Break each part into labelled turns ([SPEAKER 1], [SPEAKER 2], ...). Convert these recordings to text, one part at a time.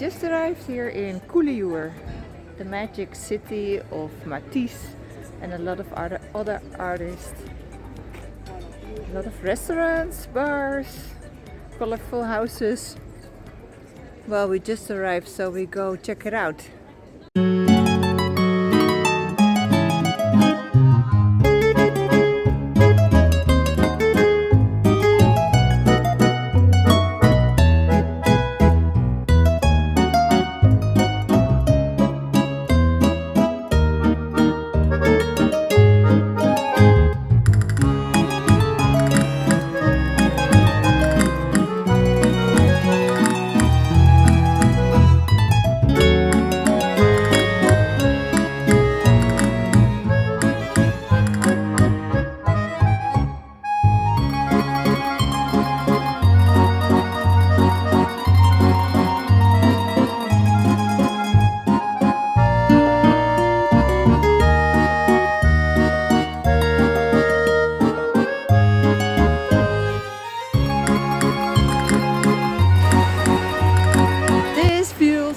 [SPEAKER 1] just arrived here in Collioure, the magic city of Matisse and a lot of other artists. A lot of restaurants, bars, colorful houses. Well, we just arrived, so we go check it out.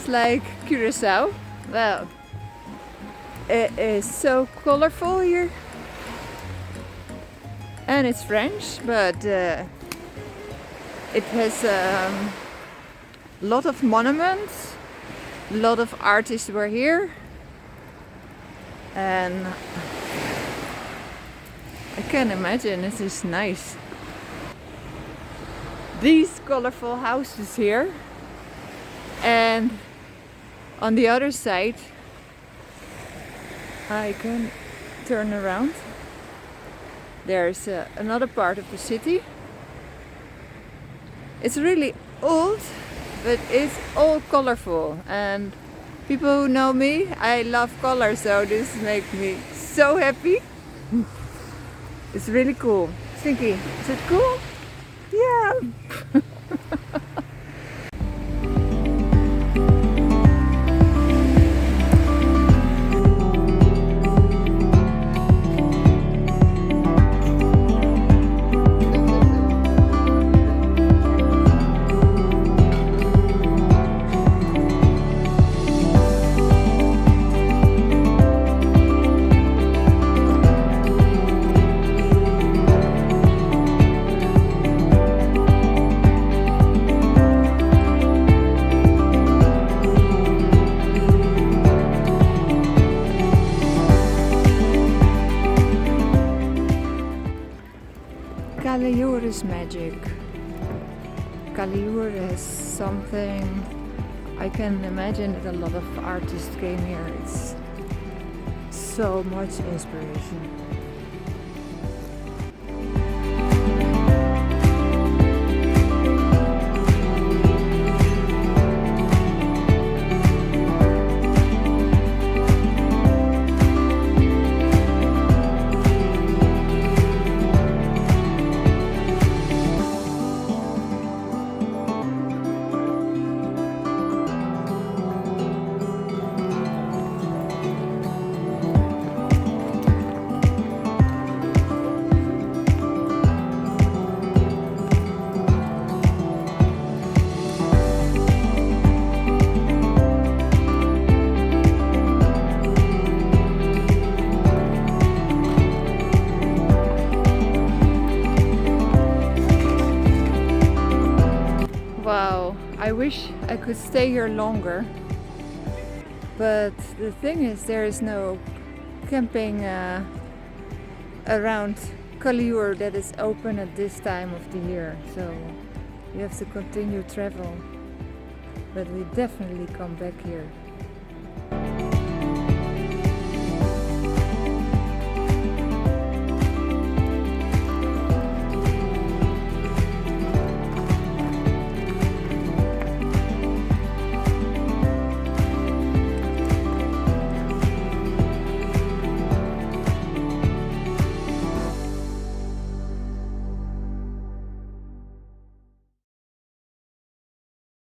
[SPEAKER 1] Like Curacao. Well, it is so colorful here, and it's French, but it has a lot of monuments. A lot of artists were here, and I can imagine this is nice. These colorful houses here, and on the other side, I can turn around. There's another part of the city. It's really old, but it's all colorful. And people who know me, I love color, so this makes me so happy. It's really cool. Stinky, is it cool? Yeah. Collioure is magic. Collioure is something I can imagine that a lot of artists came here. It's so much inspiration. Wow, I wish I could stay here longer, but the thing is there is no camping around Collioure that is open at this time of the year, so you have to continue travel, but we definitely come back here.